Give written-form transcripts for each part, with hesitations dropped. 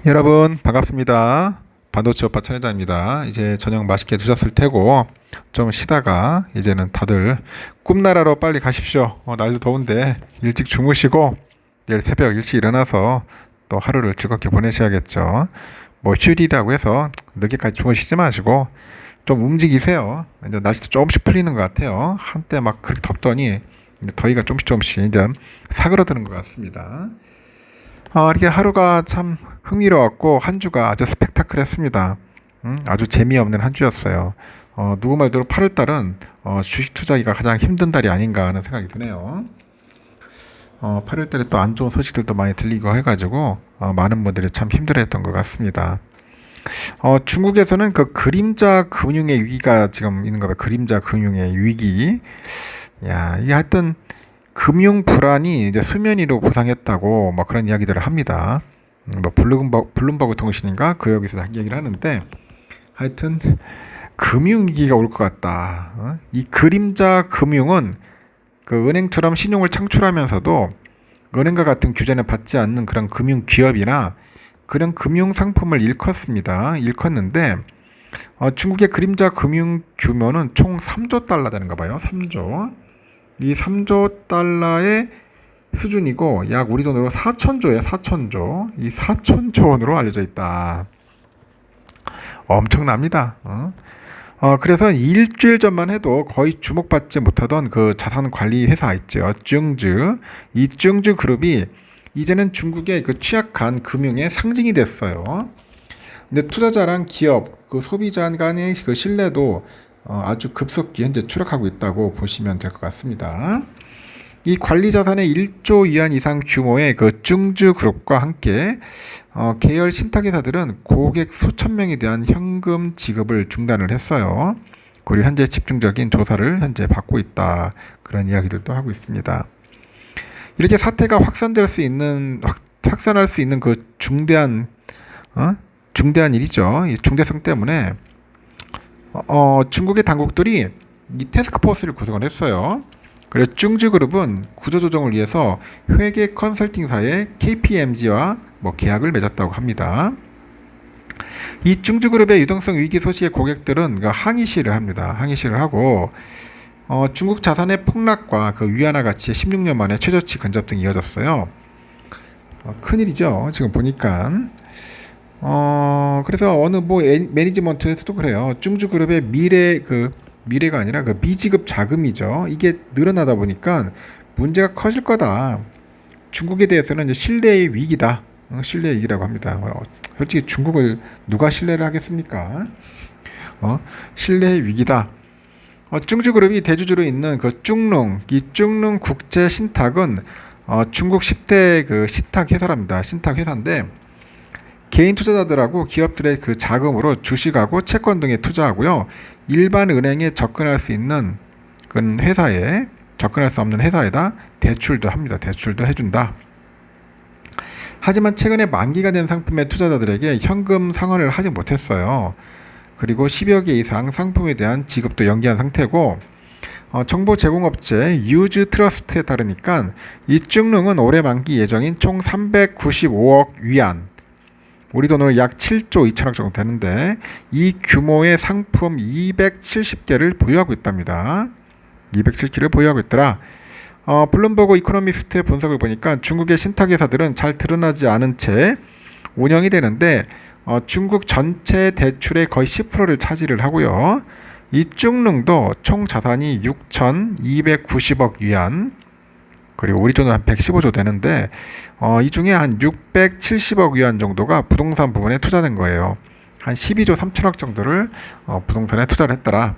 여러분 반갑습니다. 반도체 오빠 천혜자입니다. 이제 저녁 맛있게 드셨을 테고 좀 쉬다가 이제는 다들 꿈나라로 빨리 가십시오. 날도 더운데 일찍 주무시고 내일 새벽 일찍 일어나서 또 하루를 즐겁게 보내셔야겠죠. 뭐 휴일이라고 해서 늦게까지 주무시지 마시고 좀 움직이세요. 이제 날씨도 조금씩 풀리는 것 같아요. 한때 막 그렇게 덥더니 이제 더위가 조금씩 이제 사그러드는 것 같습니다. 이렇게 하루가 참 흥미로웠고 한 주가 아주 스펙타클했습니다. 아주 재미없는 한 주였어요. 누구 말대로 8월달은 주식 투자하기가 가장 힘든 달이 아닌가 하는 생각이 드네요. 8월달에 또 안 좋은 소식들도 많이 들리고 해가지고 많은 분들이 참 힘들어했던 것 같습니다. 중국에서는 그 그림자 금융의 위기가 지금 있는 가 봐요. 그림자 금융의 위기. 야, 이게 하여튼 금융 불안이 이제 수면 위로 부상했다고 뭐 그런 이야기들을 합니다. 뭐 블룸버그 통신인가 그 여기서 얘기를 하는데 하여튼 금융 위기가 올 것 같다. 이 그림자 금융은 그 은행처럼 신용을 창출하면서도 은행과 같은 규제는 받지 않는 그런 금융 기업이나 그런 금융 상품을 일컫는데 중국의 그림자 금융 규모는 총 3조 달러 되는가 봐요. 3조. 이 3조 달러의 수준이고 약 우리 돈으로 4천조예요. 4천조. 이 4천조 원으로 알려져 있다. 엄청납니다. 그래서 일주일 전만 해도 거의 주목받지 못하던 그 자산 관리 회사 있죠. 쭝즈. 이 쭝즈 그룹이 이제는 중국의 그 취약한 금융의 상징이 됐어요. 근데 투자자랑 기업, 그 소비자 간의 그 신뢰도 아주 급속히 현재 추락하고 있다고 보시면 될 것 같습니다. 이 관리 자산의 1조 위안 이상 규모의 그 쭝즈 그룹과 함께 계열 신탁회사들은 고객 수천 명에 대한 현금 지급을 중단을 했어요. 그리고 현재 집중적인 조사를 현재 받고 있다. 그런 이야기들도 하고 있습니다. 이렇게 사태가 확산할 수 있는 그 중대한 일이죠. 이 중대성 때문에 중국의 당국들이 이 태스크포스를 구성을 했어요. 그래서 쭝즈그룹은 구조조정을 위해서 회계 컨설팅사의 KPMG와 뭐 계약을 맺었다고 합니다. 이 쭝즈그룹의 유동성 위기 소식의 고객들은 그 항의 시를 합니다. 항의 시를 하고 중국 자산의 폭락과 그 위안화 가치의 16년 만에 최저치 근접 등이 이어졌어요. 큰일이죠. 지금 보니까. 그래서 어느 뭐 매니지먼트에서도 그래요. 쭝즈그룹의 미래가 아니라 그 미지급 자금이죠. 이게 늘어나다 보니까 문제가 커질 거다. 중국에 대해서는 이제 신뢰의 위기다. 신뢰의 위기라고 합니다. 솔직히 중국을 누가 신뢰를 하겠습니까? 신뢰의 위기다. 쭝즈그룹이 대주주로 있는 그 이 쭝룽 국제 신탁은 중국 10대 그 신탁 회사랍니다. 신탁 회사인데 개인 투자자들하고 기업들의 그 자금으로 주식하고 채권 등에 투자하고요. 일반 은행에 접근할 수 없는 회사에다 대출도 합니다. 대출도 해준다. 하지만 최근에 만기가 된 상품의 투자자들에게 현금 상환을 하지 못했어요. 그리고 10여 개 이상 상품에 대한 지급도 연기한 상태고 정보 제공업체 유즈 트러스트에 따르니까 이 쭝룽은 올해 만기 예정인 총 395억 위안 우리 돈으로 약 7조 2천억 정도 되는데 이 규모의 상품 270개를 보유하고 있답니다. 270개를 보유하고 있더라. 블룸버그 이코노미스트의 분석을 보니까 중국의 신탁회사들은 잘 드러나지 않은 채 운영이 되는데 중국 전체 대출의 거의 10%를 차지를 하고요. 이 쭝룽도 총 자산이 6,290억 위안 그리고 우리 돈은 한 115조 되는데 이 중에 한 670억 위안 정도가 부동산 부분에 투자된 거예요. 한 12조 3천억 정도를 부동산에 투자를 했더라.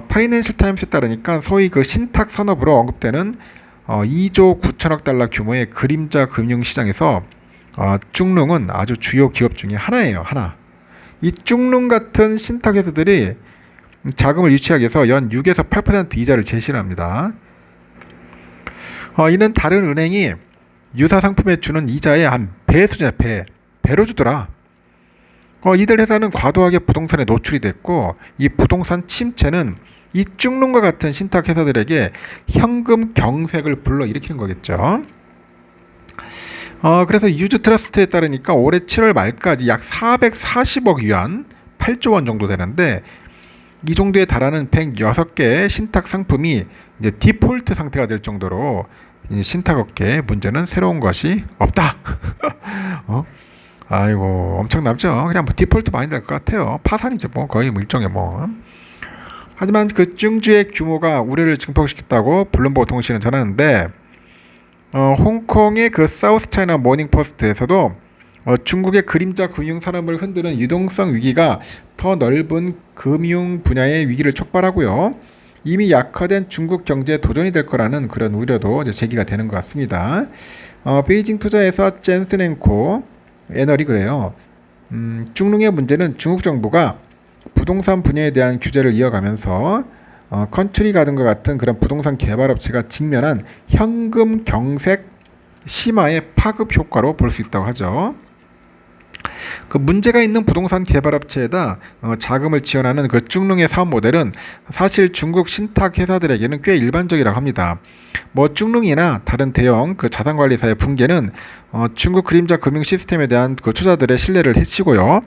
파이낸셜 타임스에 따르니까 소위 그 신탁 산업으로 언급되는 2조 9천억 달러 규모의 그림자 금융 시장에서 쭝룽은 아주 주요 기업 중에 하나예요. 하나. 이 쭝룽 같은 신탁 회사들이 자금을 유치하기 위해서 연 6에서 8% 이자를 제시를 합니다. 이는 다른 은행이 유사 상품에 주는 이자의 한 배 수준이야. 배로 주더라. 이들 회사는 과도하게 부동산에 노출이 됐고 이 부동산 침체는 이 쭝룽과 같은 신탁 회사들에게 현금 경색을 불러일으키는 거겠죠. 그래서 유즈 트러스트에 따르니까 올해 7월 말까지 약 440억 위안, 8조 원 정도 되는데 이 정도에 달하는 106개의 신탁 상품이 이제 디폴트 상태가 될 정도로 신탁업계에 문제는 새로운 것이 없다. 아이고 엄청나죠. 그냥 뭐 디폴트 많이 될 것 같아요. 파산이죠. 뭐 거의 뭐 일종의 뭐. 하지만 그 증주의 규모가 우려를 증폭시켰다고 블룸버그 통신은 전하는데 홍콩의 그 사우스 차이나 모닝 포스트에서도 중국의 그림자 금융 산업을 흔드는 유동성 위기가 더 넓은 금융 분야의 위기를 촉발하고요. 이미 약화된 중국 경제에 도전이 될 거라는 그런 우려도 이제 제기가 되는 것 같습니다. 베이징 투자에서 젠슨앤코 애널이 그래요. 중릉의 문제는 중국 정부가 부동산 분야에 대한 규제를 이어가면서 컨트리 가든과 같은 그런 부동산 개발 업체가 직면한 현금 경색 심화의 파급 효과로 볼 수 있다고 하죠. 그 문제가 있는 부동산 개발 업체에다 자금을 지원하는 그 중릉의 사업 모델은 사실 중국 신탁 회사들에게는 꽤 일반적이라고 합니다. 뭐 중릉이나 다른 대형 그 자산관리사의 붕괴는 중국 그림자 금융 시스템에 대한 그 투자들의 신뢰를 해치고요.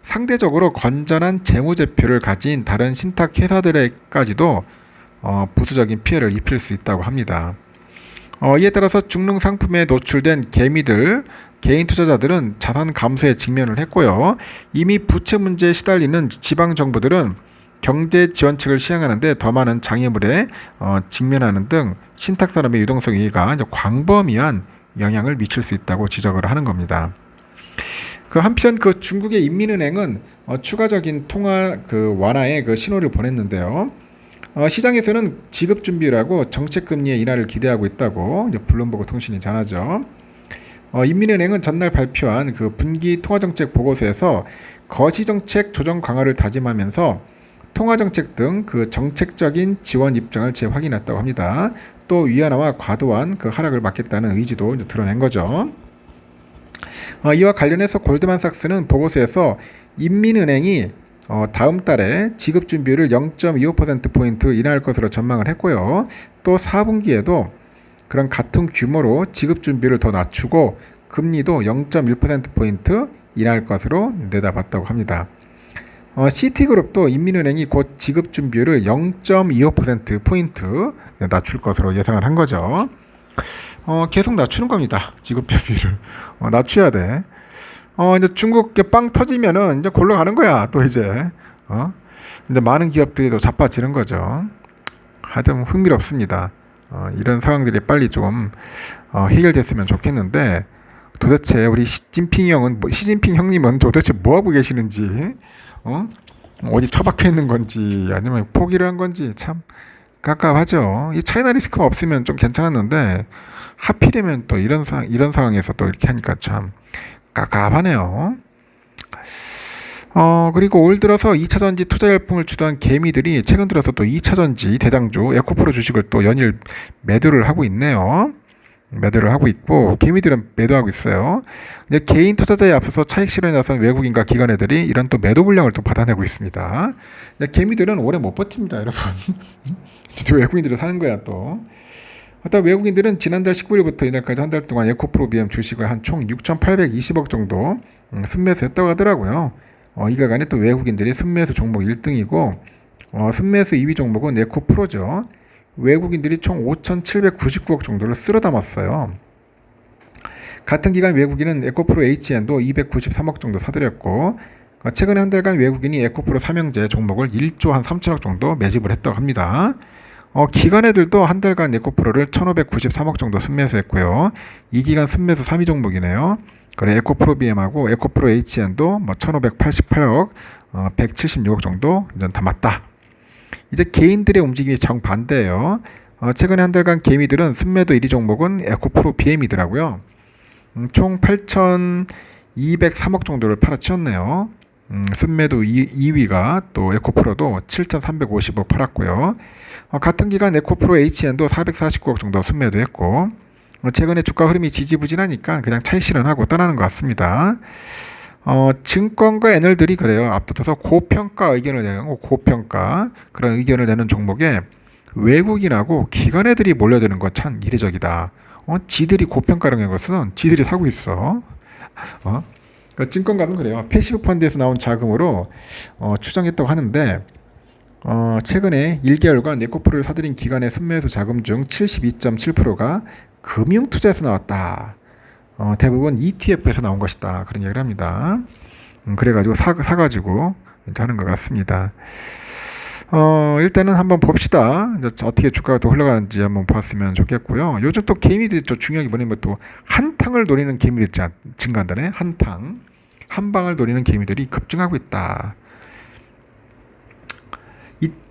상대적으로 건전한 재무제표를 가진 다른 신탁 회사들에까지도 부수적인 피해를 입힐 수 있다고 합니다. 이에 따라서 중릉 상품에 노출된 개미들, 개인 투자자들은 자산 감소에 직면을 했고요. 이미 부채 문제에 시달리는 지방 정부들은 경제 지원책을 시행하는데 더 많은 장애물에 직면하는 등 신탁 산업의 유동성 위기가 이제 광범위한 영향을 미칠 수 있다고 지적을 하는 겁니다. 그 한편 그 중국의 인민은행은 추가적인 통화 그 완화의 그 신호를 보냈는데요. 시장에서는 지급 준비라고 정책 금리의 인하를 기대하고 있다고 이제 블룸버그 통신이 전하죠. 인민은행은 전날 발표한 그 분기 통화정책 보고서에서 거시정책 조정 강화를 다짐하면서 통화정책 등 그 정책적인 지원 입장을 재확인했다고 합니다. 또 위안화와 과도한 그 하락을 막겠다는 의지도 이제 드러낸 거죠. 이와 관련해서 골드만삭스는 보고서에서 인민은행이 다음 달에 지급 준비율을 0.25%포인트 인하할 것으로 전망을 했고요. 또 4분기에도 그런 같은 규모로 지급 준비율을 더 낮추고 금리도 0.1%포인트 인하할 것으로 내다봤다고 합니다. 시티그룹도 인민은행이 곧 지급 준비율을 0.25%포인트 낮출 것으로 예상을 한 거죠. 계속 낮추는 겁니다. 지급 준비율을. 낮춰야 돼. 이제 중국에 빵 터지면은 이제 골로 가는 거야. 또 이제 많은 기업들이 또 자빠지는 거죠. 하여튼 흥미롭습니다. 이런 상황들이 빨리 좀 해결됐으면 좋겠는데 도대체 우리 시진핑 형님은 도대체 뭐 하고 계시는지 어디 처박혀 있는 건지 아니면 포기를 한 건지 참 깝깝하죠. 이 차이나 리스크가 없으면 좀 괜찮았는데 하필이면 또 이런 상황에서 또 이렇게 하니까 참 깝깝하네요. 그리고 올 들어서 2차전지 투자 열풍을 주도한 개미들이 최근 들어서 또 2차전지 대장주 에코프로 주식을 또 연일 매도를 하고 있네요. 매도를 하고 있고 개미들은 매도하고 있어요. 이제 개인 투자자에 앞서서 차익 실현에 나선 외국인과 기관애들이 이런 또 매도 물량을 또 받아내고 있습니다. 개미들은 오래 못 버팁니다, 여러분. 진짜 외국인들이 사는 거야 또. 하여튼 외국인들은 지난달 19일부터 이날까지 한 달 동안 에코프로 BM 주식을 한 총 6,820억 정도 순매수했다고 하더라고요. 이가간에 또 외국인들이 순매수 종목 1등이고 순매수 2위 종목은 에코프로죠. 외국인들이 총 5,799억 정도를 쓸어 담았어요. 같은 기간 외국인은 에코프로 HN도 293억 정도 사들였고 최근에 한 달간 외국인이 에코프로 삼형제 종목을 1조 한 3천억 정도 매집을 했다고 합니다. 기관애들도 한 달간 에코프로를 1,593억 정도 순매수했고요. 이 기간 순매수 3위 종목이네요. 그래 에코프로 BM하고 에코프로 HN도 뭐 1,588억, 176억 정도 담았다. 이제 개인들의 움직임이 정반대예요. 최근에 한 달간 개미들은 순매도 1위 종목은 에코프로 BM이더라고요. 총 8,203억 정도를 팔아치웠네요. 순매도 2위가 또 에코프로도 7,350억 팔았고요. 같은 기간 에코프로 HN도 449억 정도 순매도했고 최근에 주가 흐름이 지지부진하니까 그냥 차익 실현하고 떠나는 것 같습니다. 증권가 애널들이 그래요. 앞붙어서 고평가 의견을 내고 고평가 그런 의견을 내는 종목에 외국인하고 기관애들이 몰려드는 건 참 이례적이다. 지들이 고평가를 것은 지들이 사고 있어. 그러니까 증권가는 그래요. 패시브 펀드에서 나온 자금으로 추정했다고 하는데 최근에 1개월간 에코프로를 사들인 기관의 순매수 자금 중 72.7%가 금융투자에서 나왔다. 대부분 ETF에서 나온 것이다. 그런 얘기를 합니다. 그래가지고 사가지고 하는 것 같습니다. 일단은 한번 봅시다. 이제 어떻게 주가가 또 흘러가는지 한번 봤으면 좋겠고요. 요즘 또 개미들이 또 중요한 게 뭐냐면 또 한탕을 노리는 개미들이 증가한다네. 한 방을 노리는 개미들이 급증하고 있다.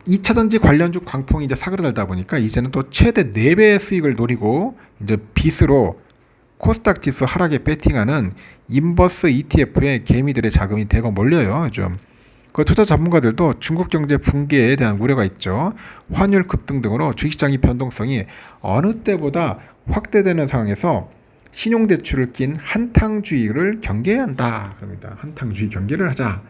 2차전지 관련주 광풍이 이제 사그라들다 보니까 이제는 또 최대 4배의 수익을 노리고 이제 빚으로 코스닥 지수 하락에 배팅하는 인버스 ETF에 개미들의 자금이 대거 몰려요. 요즘. 그 투자 전문가들도 중국 경제 붕괴에 대한 우려가 있죠. 환율 급등 등으로 주식시장의 변동성이 어느 때보다 확대되는 상황에서 신용대출을 낀 한탕주의를 경계해야 한다. 그럽니다. 한탕주의 경계를 하자.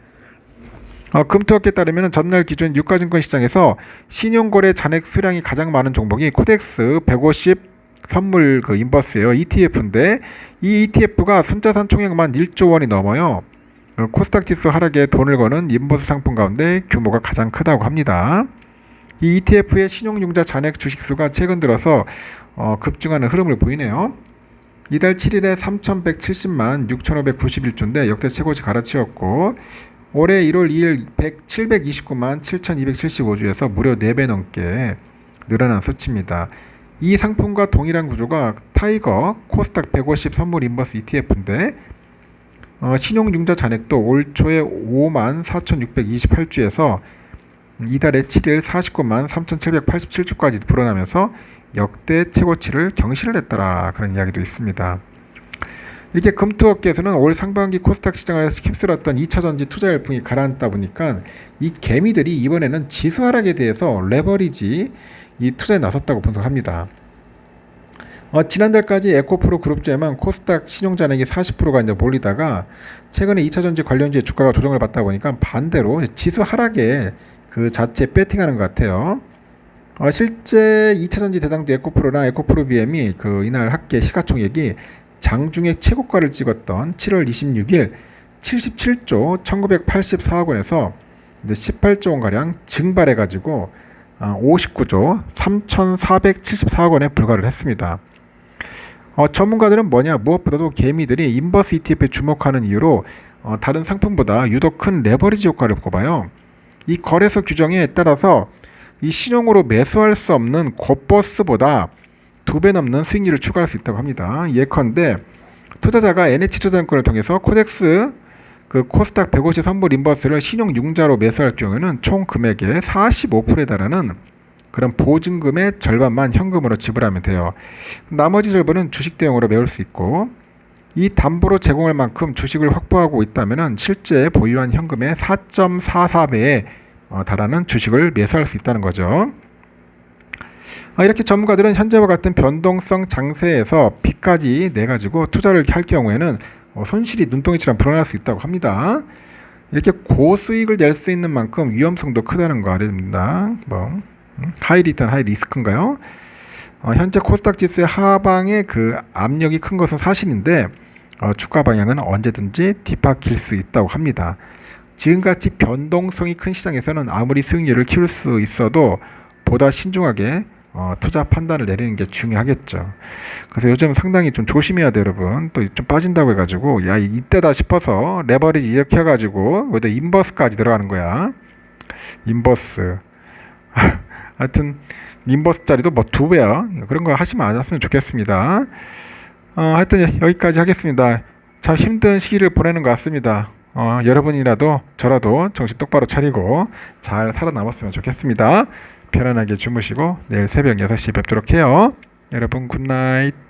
금토업계에 따르면 전날 기준 유가증권 시장에서 신용거래 잔액 수량이 가장 많은 종목이 코덱스 150 선물 인버스예요. ETF인데 이 ETF가 순자산 총액만 1조 원이 넘어요. 코스닥 지수 하락에 돈을 거는 인버스 상품 가운데 규모가 가장 크다고 합니다. 이 ETF의 신용융자 잔액 주식수가 최근 들어서 급증하는 흐름을 보이네요. 이달 7일에 3,170만 6,591주인데 역대 최고치 갈아치웠고 올해 1월 2일 729만 7,275주에서 무려 4배 넘게 늘어난 수치입니다. 이 상품과 동일한 구조가 타이거 코스닥 150 선물 인버스 ETF인데 신용융자 잔액도 올 초에 5만 4,628주에서 이달에 7일 49만 3,787주까지 불어나면서 역대 최고치를 경신을 했더라. 그런 이야기도 있습니다. 이렇게 금투업계에서는 올 상반기 코스닥 시장을 휩쓸었던 2차전지 투자 열풍이 가라앉다 보니까 이 개미들이 이번에는 지수 하락에 대해서 레버리지 이 투자에 나섰다고 분석합니다. 지난달까지 에코프로 그룹주에만 코스닥 신용잔액이 40%가 이제 몰리다가 최근에 2차전지 관련주의 주가가 조정을 받다 보니까 반대로 지수 하락에 그 자체 배팅하는 것 같아요. 실제 2차전지 대장주 에코프로나 에코프로 BM이 이날 합계 시가총액이 장중에 최고가를 찍었던 7월 26일 77조 1984억 원에서 이제 18조 원가량 증발해가지고 59조 3474억 원에 불과를 했습니다. 전문가들은 무엇보다도 개미들이 인버스 ETF에 주목하는 이유로 다른 상품보다 유독 큰 레버리지 효과를 꼽아요. 이 거래소 규정에 따라서 이 신용으로 매수할 수 없는 곧버스보다 2배 넘는 수익률을 추가할 수 있다고 합니다. 예컨대 투자자가 NH투자증권을 통해서 코덱스 코스닥 150 선물 인버스를 신용융자로 매수할 경우에는 총 금액의 45%에 달하는 그런 보증금의 절반만 현금으로 지불하면 돼요. 나머지 절반은 주식 대용으로 메울 수 있고 이 담보로 제공할 만큼 주식을 확보하고 있다면 실제 보유한 현금의 4.44배에 달하는 주식을 매수할 수 있다는 거죠. 이렇게 전문가들은 현재와 같은 변동성 장세에서 빚까지 내가지고 투자를 할 경우에는 손실이 눈덩이처럼 불어날 수 있다고 합니다. 이렇게 고수익을 낼 수 있는 만큼 위험성도 크다는 거 알아야 됩니다. 하이 리턴 하이 리스크인가요? 현재 코스닥 지수의 하방에 압력이 큰 것은 사실인데 주가 방향은 언제든지 뒤바뀔 수 있다고 합니다. 지금같이 변동성이 큰 시장에서는 아무리 수익률을 키울 수 있어도 보다 신중하게 투자 판단을 내리는 게 중요하겠죠. 그래서 요즘 상당히 좀 조심해야 돼요, 여러분. 또 좀 빠진다고 해가지고 이때다 싶어서 레버리지 이렇게 해가지고 여기다 인버스까지 들어가는 거야. 인버스. 하여튼 인버스짜리도 2배야. 그런 거 하시면 안 하셨으면 좋겠습니다. 하여튼 여기까지 하겠습니다. 참 힘든 시기를 보내는 것 같습니다. 여러분이라도 저라도 정신 똑바로 차리고 잘 살아남았으면 좋겠습니다. 편안하게 주무시고 내일 새벽 6시에 뵙도록 해요. 여러분 굿나잇.